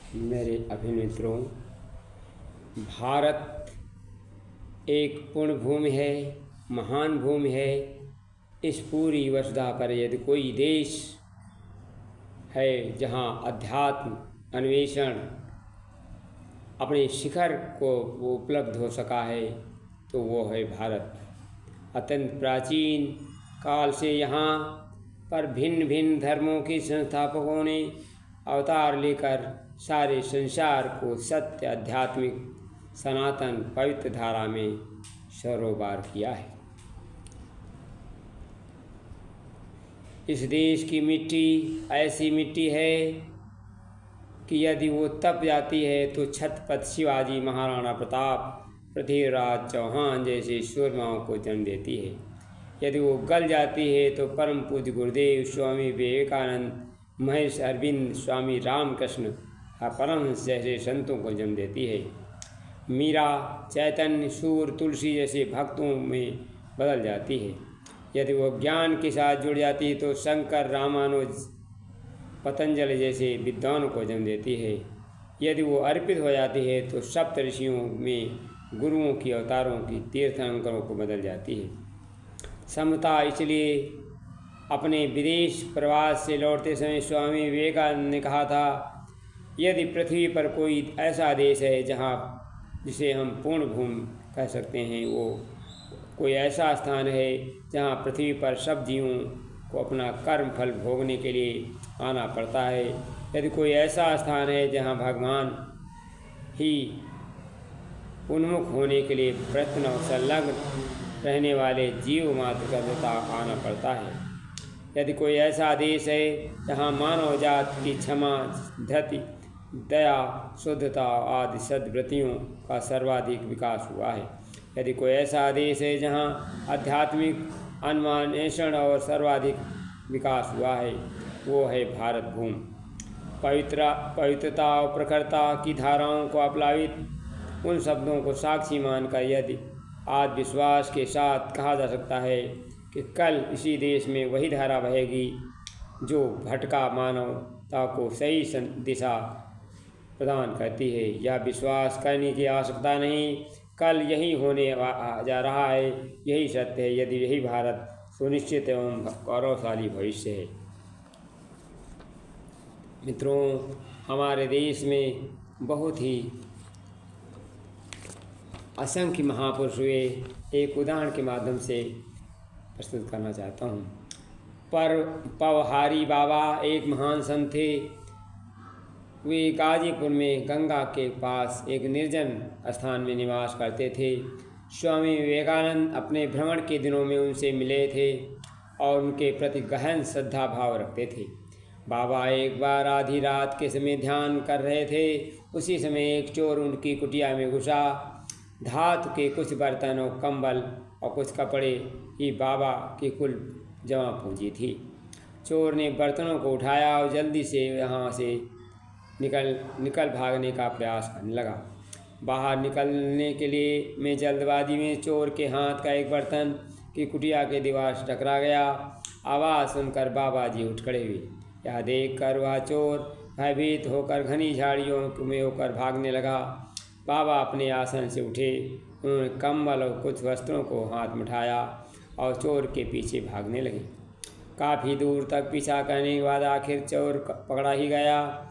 मेरे अभिमित्रों, भारत एक पुण्य भूमि है, महान भूमि है। इस पूरी वसुधा पर यदि कोई देश है जहाँ अध्यात्म अन्वेषण अपने शिखर को वो उपलब्ध हो सका है तो वो है भारत। अत्यंत प्राचीन काल से यहाँ पर भिन्न भिन्न धर्मों के संस्थापकों ने अवतार लेकर सारे संसार को सत्य, आध्यात्मिक, सनातन, पवित्र धारा में सरोकार किया है। इस देश की मिट्टी ऐसी मिट्टी है कि यदि वो तप जाती है तो छत्रपति शिवाजी, महाराणा प्रताप, पृथ्वीराज चौहान जैसे सूरमाओं को जन्म देती है। यदि वो गल जाती है तो परम पूज्य गुरुदेव स्वामी विवेकानंद, महेश अरविंद, स्वामी रामकृष्ण, परमहंस जैसे संतों को जन्म देती है। मीरा, चैतन्य, सूर, तुलसी जैसे भक्तों में बदल जाती है। यदि वो ज्ञान के साथ जुड़ जाती है तो शंकर, रामानुज, पतंजलि जैसे विद्वानों को जन्म देती है। यदि वो अर्पित हो जाती है तो सप्त ऋषियों में गुरुओं की, अवतारों की, तीर्थंकरों को बदल जाती है। समता इसलिए अपने विदेश प्रवास से लौटते समय स्वामी विवेकानंद ने कहा था, यदि पृथ्वी पर कोई ऐसा देश है जहाँ जिसे हम पूर्ण भूमि कह सकते हैं, वो कोई ऐसा स्थान है जहाँ पृथ्वी पर सब जीवों को अपना कर्म फल भोगने के लिए आना पड़ता है। यदि कोई ऐसा स्थान है जहाँ भगवान ही उन्मुख होने के लिए प्रयत्न और संलग्न रहने वाले जीव मात्र का देता आना पड़ता है। यदि कोई ऐसा देश है जहाँ मानव जात की क्षमा, धृति, दया, शुद्धता आदि सद्वृत्तियों का सर्वाधिक विकास हुआ है। यदि कोई ऐसा देश है जहाँ आध्यात्मिक अन्वेषण और सर्वाधिक विकास हुआ है, वो है भारत भूमि। पवित्रता और प्रखरता की धाराओं को अपलावित उन शब्दों को साक्षी मानकर यदि आज विश्वास के साथ कहा जा सकता है कि कल इसी देश में वही धारा बहेगी जो भटका मानवता को सही दिशा प्रदान करती है। यह विश्वास करने की आवश्यकता नहीं, कल यही होने जा रहा है, यही सत्य है। यदि यही भारत सुनिश्चित एवं गौरवशाली भविष्य है। मित्रों, हमारे देश में बहुत ही असंख्य महापुरुष हुए। एक उदाहरण के माध्यम से प्रस्तुत करना चाहता हूँ। पवहारी बाबा एक महान संत थे। वे गाजीपुर में गंगा के पास एक निर्जन स्थान में निवास करते थे। स्वामी विवेकानंद अपने भ्रमण के दिनों में उनसे मिले थे और उनके प्रति गहन श्रद्धा भाव रखते थे। बाबा एक बार आधी रात के समय ध्यान कर रहे थे। उसी समय एक चोर उनकी कुटिया में घुसा। धातु के कुछ बर्तन और कंबल और कुछ कपड़े ही बाबा की कुल जमा पूंजी थी। चोर ने बर्तनों को उठाया और जल्दी से यहाँ से निकल भागने का प्रयास करने लगा। बाहर निकलने के लिए में जल्दबाजी में चोर के हाथ का एक बर्तन की कुटिया के दीवार से टकरा गया। आवाज़ सुनकर बाबा जी उठ खड़े हुए। यह देखकर वह चोर भयभीत होकर घनी झाड़ियों में होकर भागने लगा। बाबा अपने आसन से उठे। उन्होंने कंबल और कुछ वस्त्रों को हाथ में उठाया और चोर के पीछे भागने लगे। काफ़ी दूर तक पीछा करने के बाद आखिर चोर पकड़ा ही गया।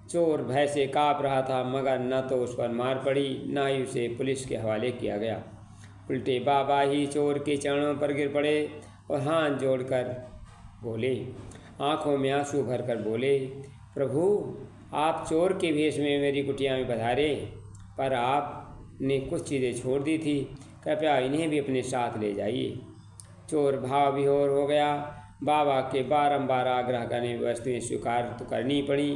चोर भय से काँप रहा था, मगर न तो उस पर मार पड़ी, न ही उसे पुलिस के हवाले किया गया। उल्टे बाबा ही चोर के चरणों पर गिर पड़े और हाथ जोड़कर बोले, आंखों में आंसू भरकर बोले, प्रभु, आप चोर के भेष में मेरी कुटिया में पधारे, पर आपने कुछ चीज़ें छोड़ दी थी, कृपया इन्हें भी अपने साथ ले जाइए। चोर भाव विभोर हो गया। बाबा के बारंबार आग्रह करने में वस्तुएं स्वीकार तो करनी पड़ी,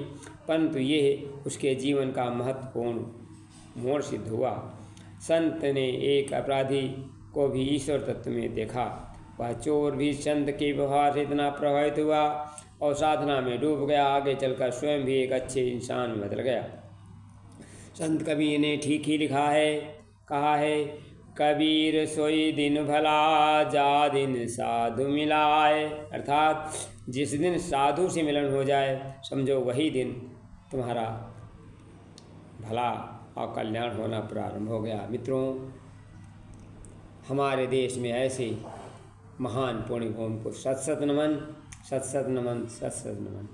परंतु यह उसके जीवन का महत्वपूर्ण मोड़ सिद्ध हुआ। संत ने एक अपराधी को भी ईश्वर तत्व में देखा। वह चोर भी संत के व्यवहार से इतना प्रभावित हुआ और साधना में डूब गया। आगे चलकर स्वयं भी एक अच्छे इंसान में बदल गया। संत कबीर ने ठीक ही लिखा है, कहा है, कबीर सोई दिन भला जा दिन साधु मिलाए। अर्थात जिस दिन साधु से मिलन हो जाए, समझो वही दिन तुम्हारा भला और कल्याण होना प्रारंभ हो गया। मित्रों, हमारे देश में ऐसे महान पुण्य भूमि को सत सत नमन, सत सत नमन, सत सत नमन।